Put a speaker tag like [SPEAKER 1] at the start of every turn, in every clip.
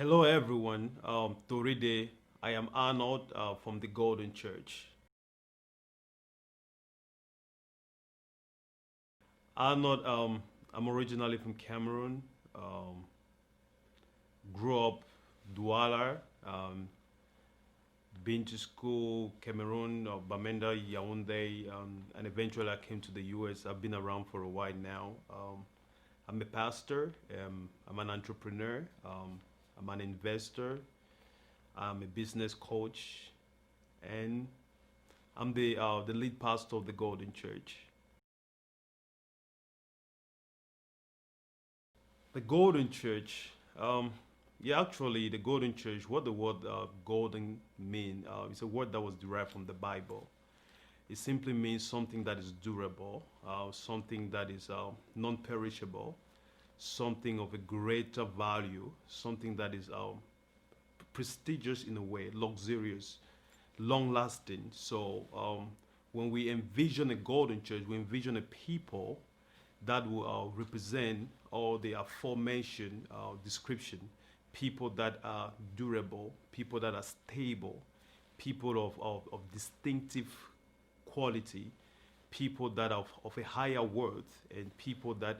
[SPEAKER 1] Hello everyone, Toridey. I am Arnold from the Golden Church. Arnold, I'm originally from Cameroon. Um, Grew up Douala, been to school Cameroon, Bamenda, Yaoundé, and eventually I came to the US. I've been around for a while now. I'm a pastor. I'm an entrepreneur. I'm an investor. I'm a business coach, and I'm the lead pastor of the Golden Church. The Golden Church, yeah, actually, the Golden Church. What the word "golden" mean? It's a word that was derived from the Bible. It simply means something that is durable, something that is non-perishable, something of a greater value, something that is prestigious in a way, luxurious, long-lasting. So when we envision a golden church, we envision a people that will represent all the aforementioned description, people that are durable, people that are stable, people of distinctive quality, people that are of a higher worth, and people that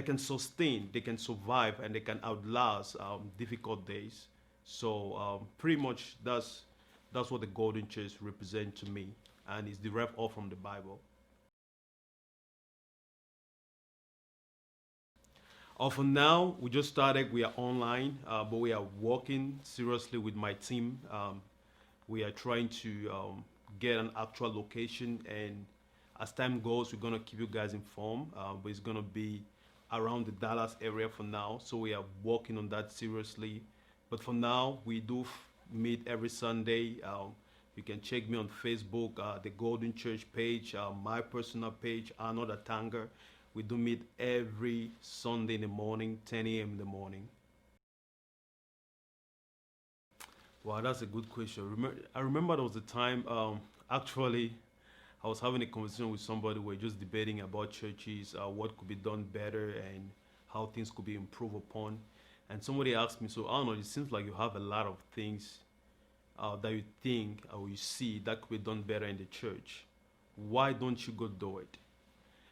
[SPEAKER 1] can sustain, they can survive, and they can outlast difficult days. So pretty much that's what the golden church represent to me, and it's derived all from the Bible. For now, we just started. We are online, but we are working seriously with my team. We are trying to get an actual location, and as time goes, we're gonna keep you guys informed. But it's gonna be around the Dallas area for now, so we are working on that seriously. But for now, we do meet every Sunday. You can check me on Facebook, the Golden Church page, my personal page, Arnold Atanga. We do meet every Sunday in the morning, 10 a.m. in the morning. Wow, that's a good question. I remember there was a time, actually, I was having a conversation with somebody. We are just debating about churches, what could be done better, and how things could be improved upon. And somebody asked me, so Arnold, it seems like you have a lot of things that you think or you see that could be done better in the church. Why don't you go do it?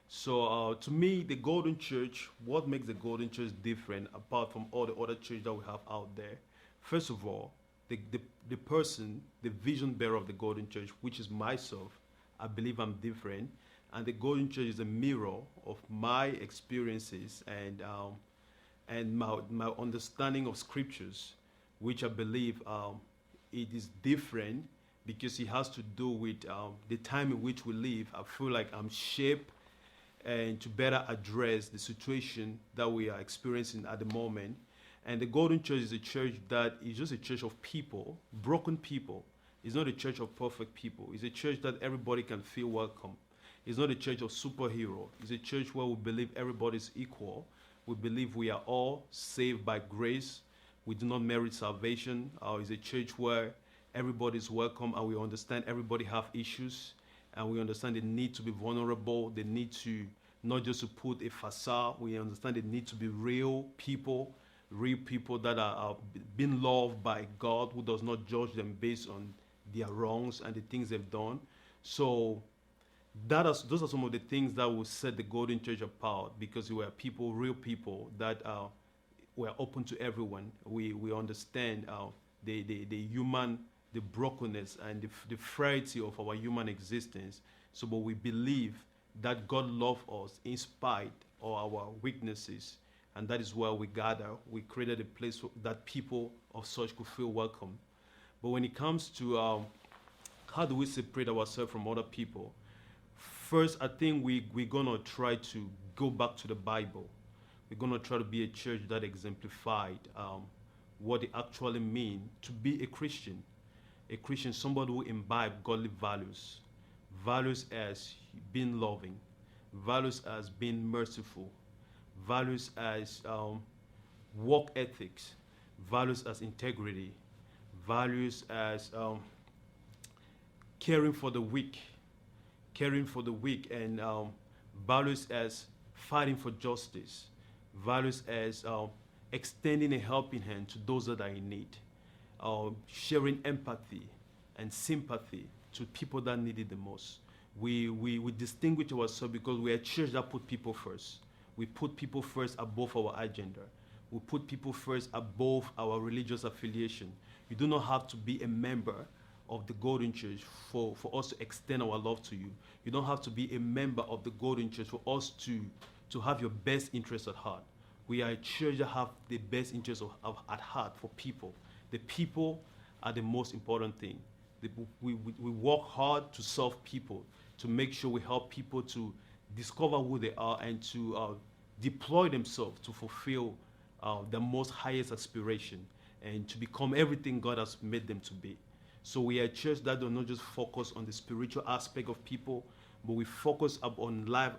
[SPEAKER 1] So to me, the Golden Church, what makes the Golden Church different apart from all the other churches that we have out there? First of all, the person, the vision bearer of the Golden Church, which is myself, I believe I'm different. And the Golden Church is a mirror of my experiences and my understanding of scriptures, which I believe it is different because it has to do with the time in which we live. I feel like I'm shaped and to better address the situation that we are experiencing at the moment. And the Golden Church is a church that is just a church of people, broken people. It's not a church of perfect people. It's a church that everybody can feel welcome. It's not a church of superhero. It's a church where we believe everybody is equal. We believe we are all saved by grace. We do not merit salvation. It's a church where everybody is welcome and we understand everybody have issues and we understand the need to be vulnerable, the need to not just to put a facade. We understand the need to be real people that are being loved by God, who does not judge them based on their wrongs and the things they've done. So those are some of the things that will set the Golden Church apart because we are people, real people that we're open to everyone. We understand the human, the brokenness and the frailty of our human existence. So, but we believe that God loves us in spite of our weaknesses, and that is where we gather. We created a place that people of such could feel welcome. But when it comes to how do we separate ourselves from other people, first, I think we're going to try to go back to the Bible. We're going to try to be a church that exemplified what it actually means to be a Christian. A Christian, somebody who imbibe godly values. Values as being loving. Values as being merciful. Values as work ethics. Values as integrity. Values as caring for the weak, and values as fighting for justice, values as extending a helping hand to those that are in need, sharing empathy and sympathy to people that need it the most. We distinguish ourselves because we're a church that put people first. We put people first above our agenda. We put people first above our religious affiliation. You do not have to be a member of the Golden Church for us to extend our love to you. You don't have to be a member of the Golden Church for us to have your best interest at heart. We are a church that have the best interest at heart for people. The people are the most important thing. We work hard to serve people, to make sure we help people to discover who they are and to deploy themselves to fulfill the most highest aspiration and to become everything God has made them to be. So we are a church that does not just focus on the spiritual aspect of people, but we focus on life,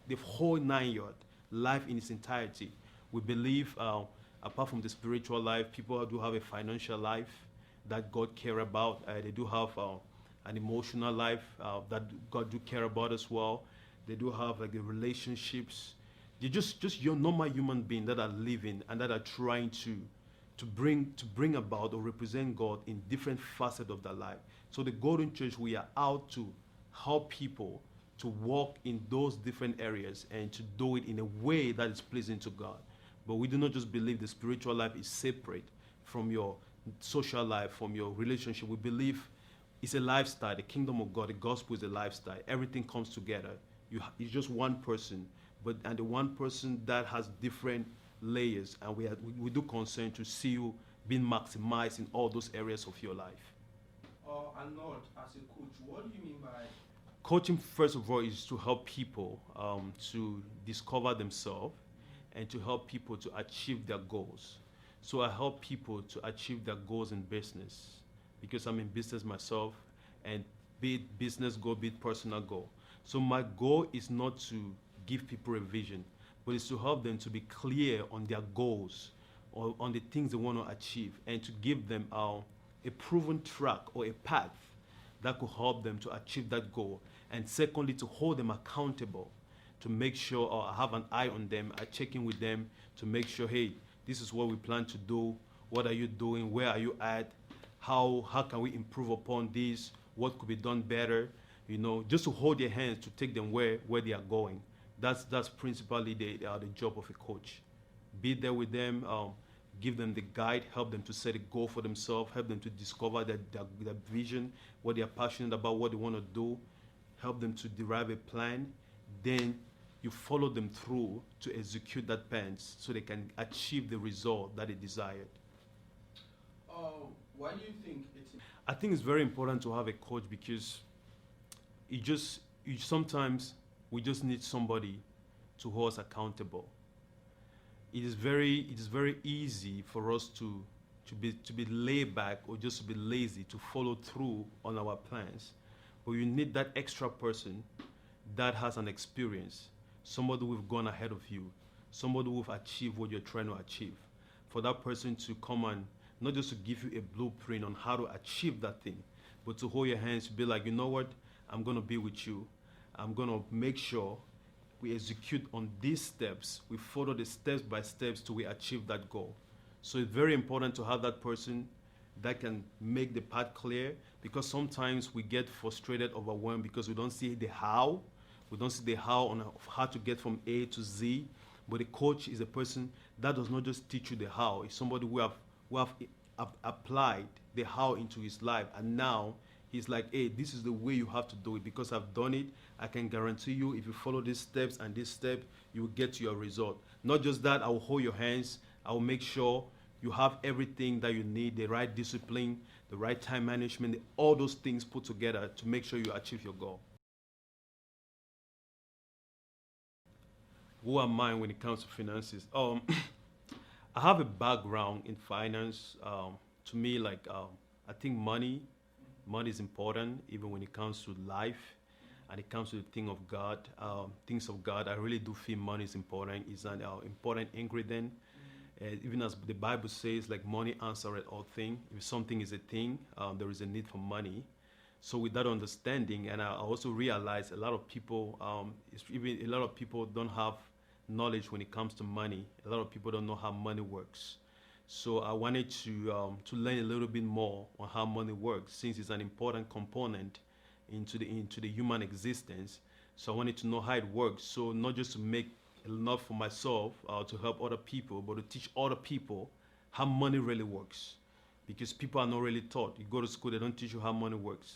[SPEAKER 1] the whole 9 yards, life in its entirety. We believe, apart from the spiritual life, people do have a financial life that God care about. They do have an emotional life that God do care about as well. They do have like the relationships. They're just your normal human being that are living and that are trying to bring about or represent God in different facets of their life. So the Golden Church, we are out to help people to walk in those different areas and to do it in a way that is pleasing to God. But we do not just believe the spiritual life is separate from your social life, from your relationship. We believe it's a lifestyle. The kingdom of God, the gospel is a lifestyle. Everything comes together. It's just one person, and the one person that has different layers, and we do concern to see you being maximized in all those areas of your life.
[SPEAKER 2] Arnold, as a coach, what do you mean by
[SPEAKER 1] coaching? First of all, is to help people to discover themselves and to help people to achieve their goals. So I help people to achieve their goals in business because I'm in business myself, and be it business goal, be it personal goal. So my goal is not to give people a vision, but it's to help them to be clear on their goals or on the things they want to achieve, and to give them a proven track or a path that could help them to achieve that goal. And secondly, to hold them accountable, to make sure, or have an eye on them, I check in with them to make sure, hey, this is what we plan to do. What are you doing? Where are you at? How can we improve upon this? What could be done better? You know, just to hold their hands to take them where they are going. That's principally the job of a coach. Be there with them, give them the guide, help them to set a goal for themselves, help them to discover their vision, what they are passionate about, what they want to do, help them to derive a plan. Then you follow them through to execute that plan so they can achieve the result that they desired.
[SPEAKER 2] Why do you think it's...
[SPEAKER 1] I think it's very important to have a coach because sometimes we just need somebody to hold us accountable. It is very easy for us to be laid back or just to be lazy to follow through on our plans. But you need that extra person that has an experience, somebody who've gone ahead of you, somebody who've achieved what you're trying to achieve. For that person to come and not just to give you a blueprint on how to achieve that thing, but to hold your hands, to be like, you know what, I'm going to be with you. I'm going to make sure we execute on these steps. We follow the steps by steps till we achieve that goal. So it's very important to have that person that can make the path clear, because sometimes we get frustrated, overwhelmed because we don't see the how. We don't see the how on how to get from A to Z. But the coach is a person that does not just teach you the how. It's somebody who have applied the how into his life, and now he's like, hey, this is the way you have to do it because I've done it. I can guarantee you if you follow these steps and this step, you will get to your result. Not just that, I will hold your hands. I will make sure you have everything that you need, the right discipline, the right time management, all those things put together to make sure you achieve your goal. Who am I when it comes to finances? I have a background in finance. To me, I think money is important, even when it comes to life and it comes to the things of God. I really do feel money is important. It's an important ingredient. Even as the Bible says, like, money answers all things. If something is a thing, there is a need for money. So with that understanding, and I also realize a lot of people don't have knowledge when it comes to money. A lot of people don't know how money works. So I wanted to learn a little bit more on how money works, since it's an important component into the human existence. So I wanted to know how it works. So not just to make enough for myself to help other people, but to teach other people how money really works. Because people are not really taught. You go to school, they don't teach you how money works.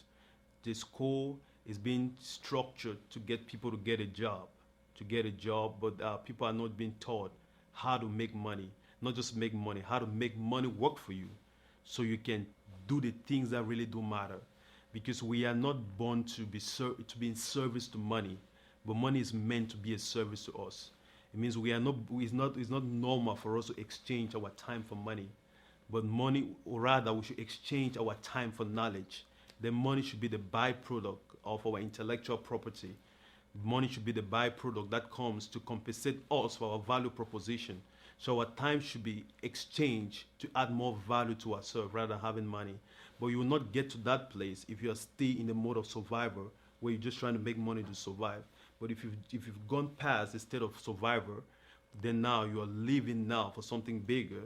[SPEAKER 1] The school is being structured to get people to get a job, but people are not being taught how to make money. Not just make money, how to make money work for you, so you can do the things that really do matter. Because we are not born to be in service to money, but money is meant to be a service to us. It means we are not. It's not normal for us to exchange our time for money, but money, or rather, we should exchange our time for knowledge. Then money should be the byproduct of our intellectual property. Money should be the byproduct that comes to compensate us for our value proposition. So our time should be exchanged to add more value to ourselves rather than having money. But you will not get to that place if you are still in the mode of survivor, where you're just trying to make money to survive. But if you've gone past the state of survivor, then now you are living now for something bigger,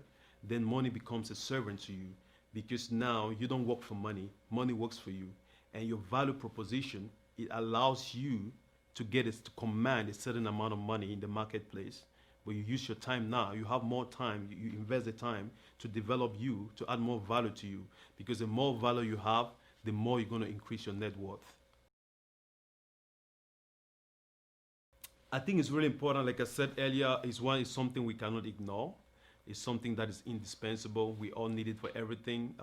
[SPEAKER 1] then money becomes a servant to you. Because now you don't work for money, money works for you. And your value proposition, it allows you to to command a certain amount of money in the marketplace. But you use your time now, you have more time, you invest the time to develop you, to add more value to you. Because the more value you have, the more you're going to increase your net worth. I think it's really important, like I said earlier, is something we cannot ignore. It's something that is indispensable. We all need it for everything.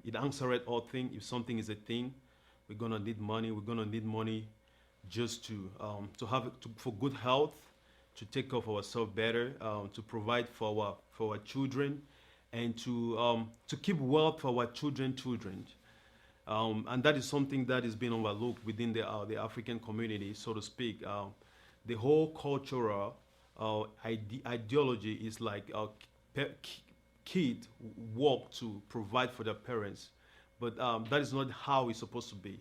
[SPEAKER 1] It answers all things. If something is a thing, we're gonna need money. We're gonna need money just for good health, to take care of ourselves better, to provide for our children, and to keep wealth for our children. And that is something that is being overlooked within the African community, so to speak. The whole cultural ideology is like kids work to provide for their parents, but that is not how it's supposed to be.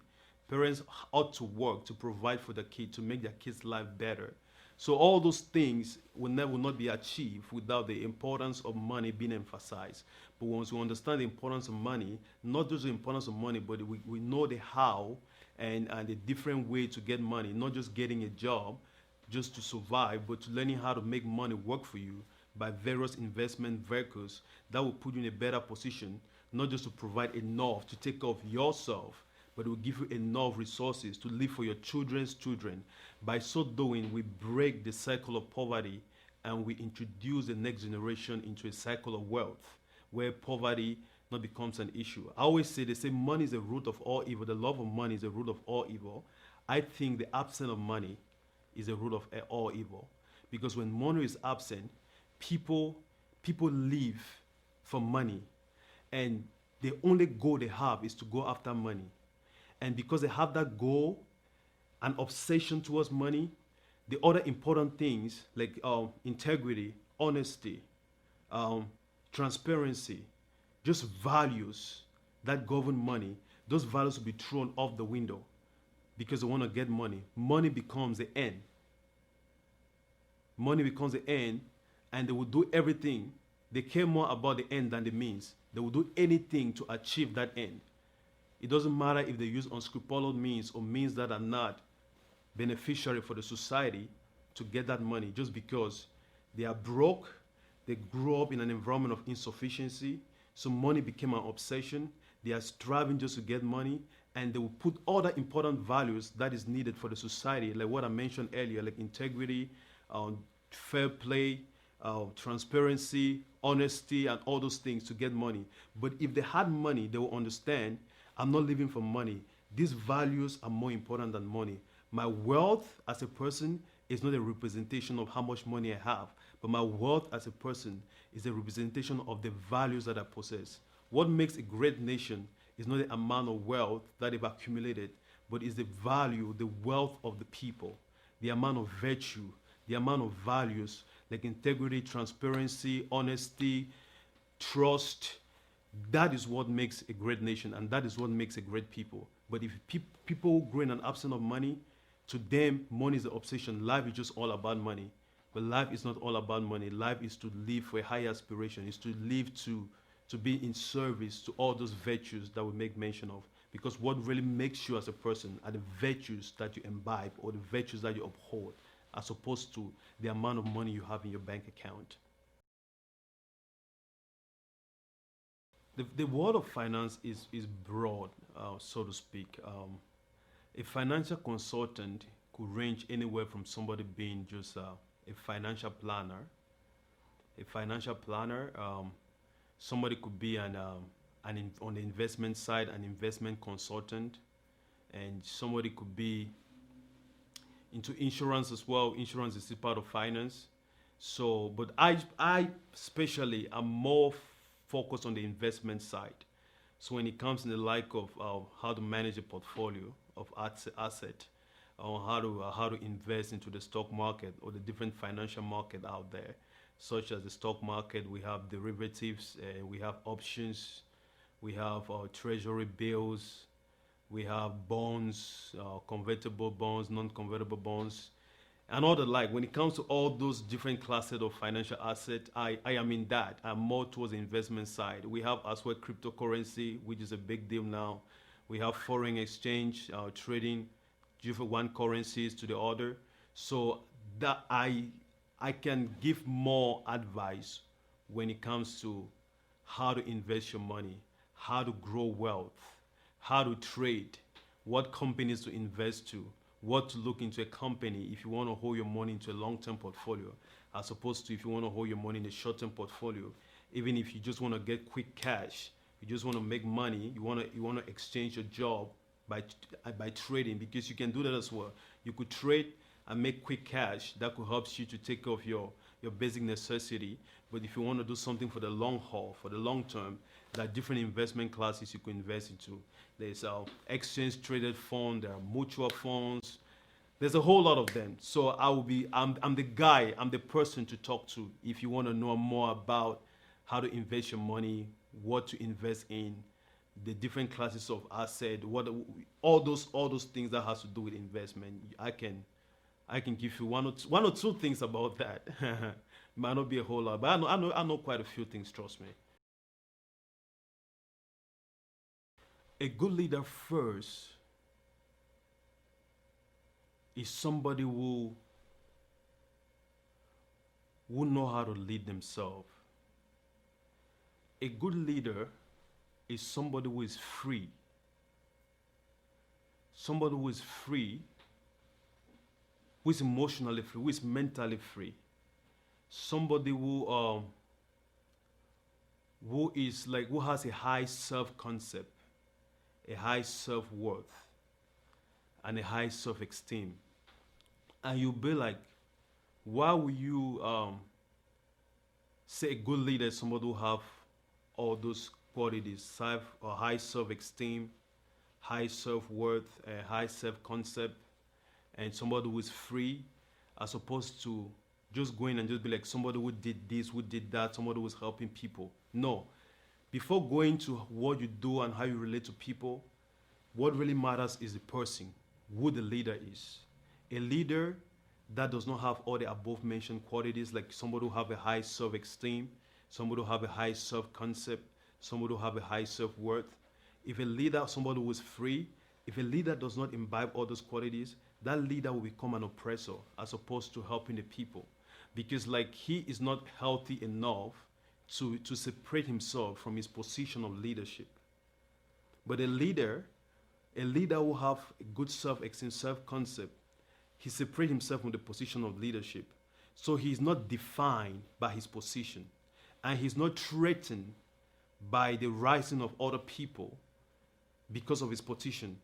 [SPEAKER 1] Parents ought to work to provide for their kid, to make their kids' life better. So all those things will not be achieved without the importance of money being emphasized. But once we understand the importance of money, not just the importance of money, but we know the how and the different way to get money, not just getting a job just to survive, but to learning how to make money work for you by various investment vehicles that will put you in a better position, not just to provide enough to take care of yourself, but it will give you enough resources to live for your children's children. By so doing, we break the cycle of poverty and we introduce the next generation into a cycle of wealth where poverty not becomes an issue. I always say, they say money is the root of all evil. The love of money is the root of all evil. I think the absence of money is the root of all evil. Because when money is absent, people live for money, and the only goal they have is to go after money. And because they have that goal, an obsession towards money, the other important things like integrity, honesty, transparency, just values that govern money, those values will be thrown off the window because they want to get money. Money becomes the end. Money becomes the end, and they will do everything. They care more about the end than the means. They will do anything to achieve that end. It doesn't matter if they use unscrupulous means or means that are not beneficiary for the society to get that money, just because they are broke, they grew up in an environment of insufficiency, so money became an obsession. They are striving just to get money, and they will put other important values that is needed for the society, like what I mentioned earlier, like integrity, fair play, transparency, honesty, and all those things to get money. But if they had money, they will understand, I'm not living for money. These values are more important than money. My wealth as a person is not a representation of how much money I have, but my wealth as a person is a representation of the values that I possess. What makes a great nation is not the amount of wealth that they've accumulated, but is the value, the wealth of the people, the amount of virtue, the amount of values like integrity, transparency, honesty, trust. That is what makes a great nation, and that is what makes a great people. But if people grow in an absence of money, to them, money is the obsession. Life is just all about money. But life is not all about money. Life is to live for a higher aspiration. Is to live to be in service to all those virtues that we make mention of. Because what really makes you as a person are the virtues that you imbibe or the virtues that you uphold, as opposed to the amount of money you have in your bank account. The world of finance is broad, so to speak. A financial consultant could range anywhere from somebody being just a financial planner. A financial planner, somebody could be on the investment side, an investment consultant, and somebody could be into insurance as well. Insurance is still part of finance. So, but I especially am more focused on the investment side. So when it comes to the like of how to manage a portfolio of asset, or how to invest into the stock market or the different financial market out there, such as the stock market, we have derivatives, we have options, we have treasury bills, we have bonds, convertible bonds, non-convertible bonds, and all the like. When it comes to all those different classes of financial assets, I am in that. I'm more towards the investment side. We have as well cryptocurrency, which is a big deal now. We have foreign exchange, trading different one currencies to the other. So that I can give more advice when it comes to how to invest your money, how to grow wealth, how to trade, what companies to invest to, what to look into a company if you want to hold your money into a long-term portfolio, as opposed to if you want to hold your money in a short-term portfolio. Even if you just want to get quick cash, you just want to make money, you want to exchange your job by trading, because you can do that as well. You could trade and make quick cash that could help you to take care of your basic necessity. But if you want to do something for the long haul, for the long term, there are different investment classes you could invest into. There's exchange traded fund, there are mutual funds. There's a whole lot of them. So I'm the guy, I'm the person to talk to if you want to know more about how to invest your money, what to invest in, the different classes of asset, all those things that has to do with investment. I can give you one or two things about that. Might not be a whole lot, but I know quite a few things. Trust me. A good leader first is somebody who know how to lead themselves. A good leader is somebody who is free. Somebody who is free, who is emotionally free, who is mentally free. Somebody who has a high self-concept, a high self-worth, and a high self-esteem. And you'll be like, why will you say a good leader is somebody who have all those qualities, high self-esteem, high self-worth, high self-concept, and somebody who is free, as opposed to just going and just be like somebody who did this, who did that, somebody who was helping people. No. Before going to what you do and how you relate to people, what really matters is the person, who the leader is. A leader that does not have all the above mentioned qualities, like somebody who have a high self-esteem, somebody who have a high self-concept, somebody who have a high self-worth. If a leader, somebody who is free, if a leader does not imbibe all those qualities, that leader will become an oppressor as opposed to helping the people. Because like he is not healthy enough to separate himself from his position of leadership. But a leader who have a good self-esteem, self-concept, he separates himself from the position of leadership. So he's not defined by his position. And he's not threatened by the rising of other people because of his position.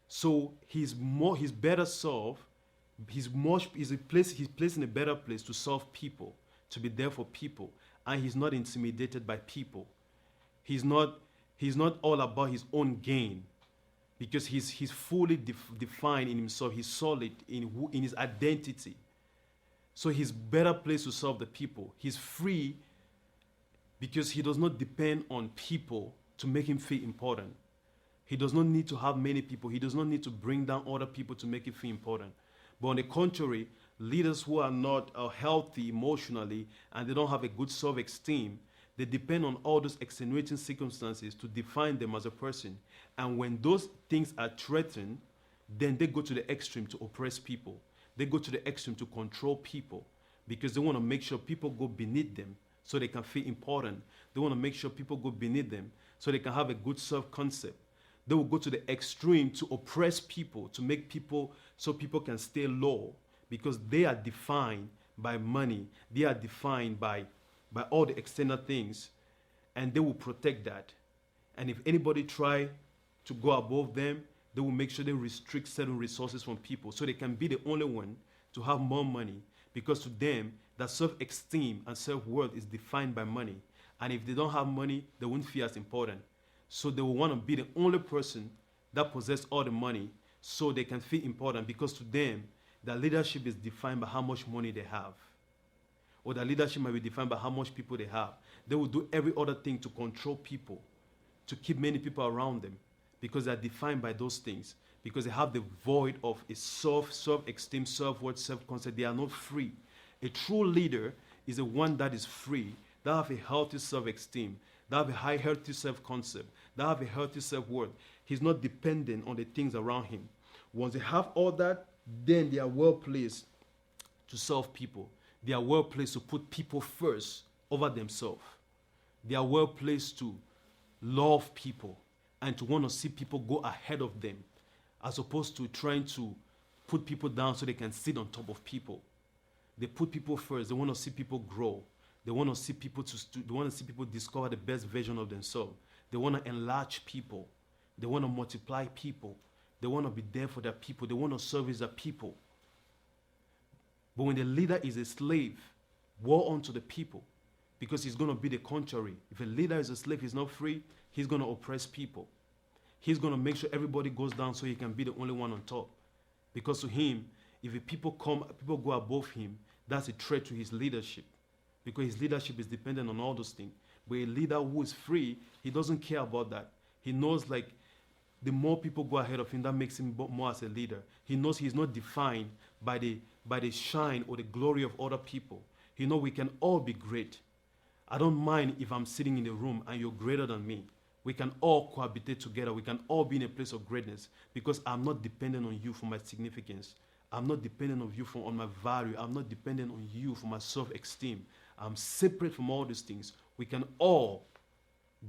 [SPEAKER 1] So he's better served. He's placed in a better place to serve people, to be there for people, and he's not intimidated by people. He's not all about his own gain, because he's fully defined in himself. He's solid in his identity. So he's better placed to serve the people. He's free because he does not depend on people to make him feel important. He does not need to have many people. He does not need to bring down other people to make him feel important. But on the contrary, Leaders who are not healthy emotionally and they don't have a good self-esteem, they depend on all those extenuating circumstances to define them as a person. And when those things are threatened, then they go to the extreme to oppress people. They go to the extreme to control people because they want to make sure people go beneath them so they can feel important. They want to make sure people go beneath them so they can have a good self-concept. They will go to the extreme to oppress people, to make people so people can stay low because they are defined by money. They are defined by all the external things, and they will protect that. And if anybody try to go above them, they will make sure they restrict certain resources from people so they can be the only one to have more money, because to them, that self-esteem and self-worth is defined by money. And if they don't have money, they won't feel as important. So they will want to be the only person that possesses all the money so they can feel important, because to them, their leadership is defined by how much money they have. Or their leadership might be defined by how much people they have. They will do every other thing to control people, to keep many people around them, because they are defined by those things, because they have the void of a self-esteem, self-worth, self-concept. They are not free. A true leader is the one that is free, that have a healthy self-esteem, that have a high healthy self-concept, that have a healthy self-worth. He's not dependent on the things around him. Once they have all that, then they are well placed to serve people. They are well placed to put people first over themselves. They are well placed to love people and to want to see people go ahead of them, as opposed to trying to put people down so they can sit on top of people. They put people first. They want to see people grow. They want to see people they want to see people discover the best version of themselves. They want to enlarge people. They want to multiply people. They want to be there for their people. They want to service their people. But when the leader is a slave, woe unto the people, because he's going to be the contrary. If a leader is a slave, he's not free, he's going to oppress people. He's going to make sure everybody goes down so he can be the only one on top. Because to him, if people go above him, that's a threat to his leadership. Because his leadership is dependent on all those things. But a leader who is free, he doesn't care about that. He knows, like, the more people go ahead of him, that makes him more as a leader. He knows he's not defined by the shine or the glory of other people. He knows we can all be great. I don't mind if I'm sitting in a room and you're greater than me. We can all cohabitate together. We can all be in a place of greatness, because I'm not dependent on you for my significance. I'm not dependent on you on my value. I'm not dependent on you for my self-esteem. I'm separate from all these things. We can all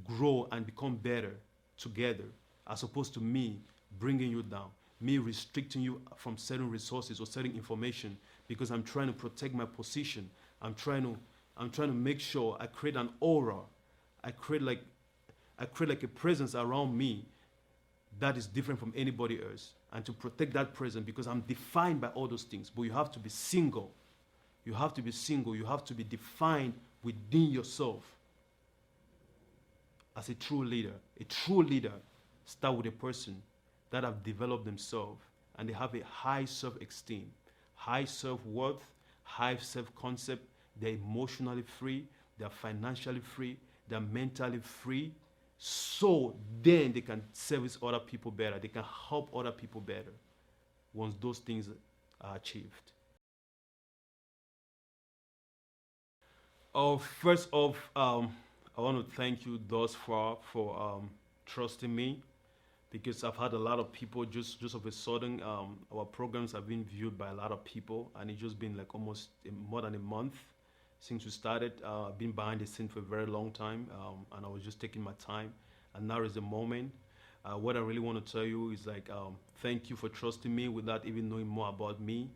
[SPEAKER 1] grow and become better together, as opposed to me bringing you down, me restricting you from certain resources or certain information because I'm trying to protect my position. I'm trying to make sure I create an aura. I create like a presence around me that is different from anybody else, and to protect that presence, because I'm defined by all those things. But you have to be single. You have to be single. You have to be defined within yourself as a true leader. A true leader starts with a person that have developed themselves and they have a high self-esteem, high self-worth, high self-concept. They're emotionally free. They're financially free. They're mentally free. So then they can service other people better. They can help other people better once those things are achieved. First off, I want to thank you thus far for trusting me, because I've had a lot of people just of a sudden, our programs have been viewed by a lot of people, and it's just been like almost more than a month since we started. I've been behind the scene for a very long time, and I was just taking my time, and now is the moment. What I really want to tell you is like, thank you for trusting me without even knowing more about me.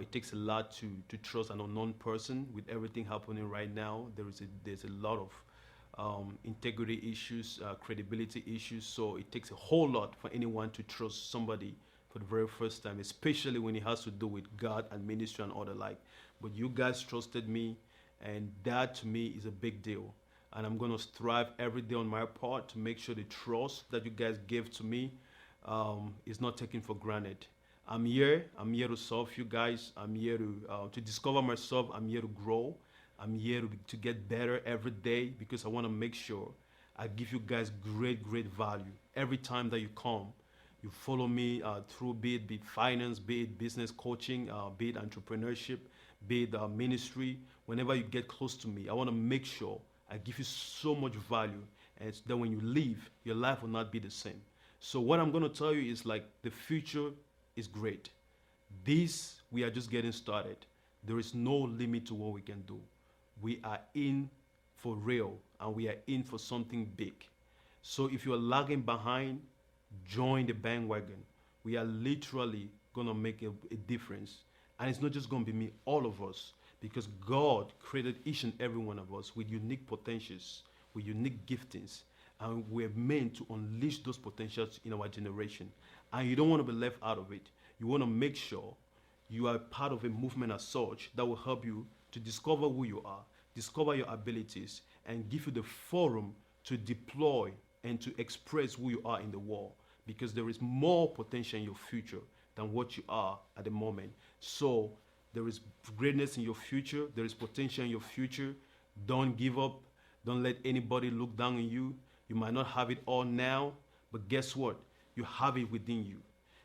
[SPEAKER 1] It takes a lot to trust an unknown person. With everything happening right now, there's a lot of integrity issues, credibility issues. So it takes a whole lot for anyone to trust somebody for the very first time, especially when it has to do with God and ministry and all the like. But you guys trusted me, and that to me is a big deal. And I'm going to strive every day on my part to make sure the trust that you guys give to me is not taken for granted. I'm here to serve you guys. I'm here to discover myself. I'm here to grow. I'm here to get better every day, because I want to make sure I give you guys great value. Every time that you come, You follow me through be it finance, be it business coaching, be it entrepreneurship, be it ministry. Whenever you get close to me, I want to make sure I give you so much value, and that when you leave, your life will not be the same. So what I'm going to tell you is like the future is great. This, we are just getting started. There is no limit to what we can do. We are in for real, and we are in for something big. So if you're lagging behind, join the bandwagon. We are literally going to make a difference. And it's not just going to be me, all of us, because God created each and every one of us with unique potentials, with unique giftings, and we're meant to unleash those potentials in our generation. And you don't want to be left out of it. You want to make sure you are part of a movement as such that will help you to discover who you are, discover your abilities, and give you the forum to deploy and to express who you are in the world, because there is more potential in your future than what you are at the moment. So there is greatness in your future. There is potential in your future. Don't give up. Don't let anybody look down on you. You might not have it all now, but guess what? You have it within you.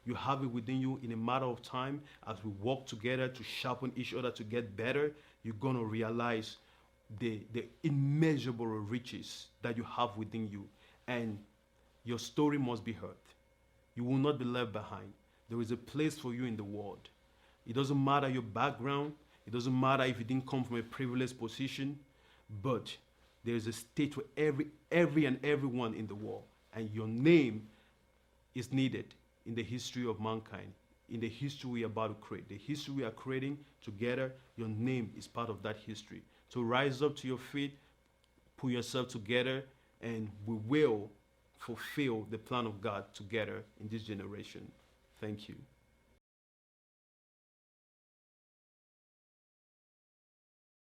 [SPEAKER 1] You have it within you. In a matter of time, as we work together to sharpen each other to get better, you're going to realize the immeasurable riches that you have within you. And your story must be heard. You will not be left behind. There is a place for you in the world. It doesn't matter your background. It doesn't matter if you didn't come from a privileged position, but there is a stage for every and everyone in the world. And your name is needed in the history of mankind, in the history we are about to create. The history we are creating together, your name is part of that history. So rise up to your feet, pull yourself together, and we will fulfill the plan of God together in this generation. Thank you.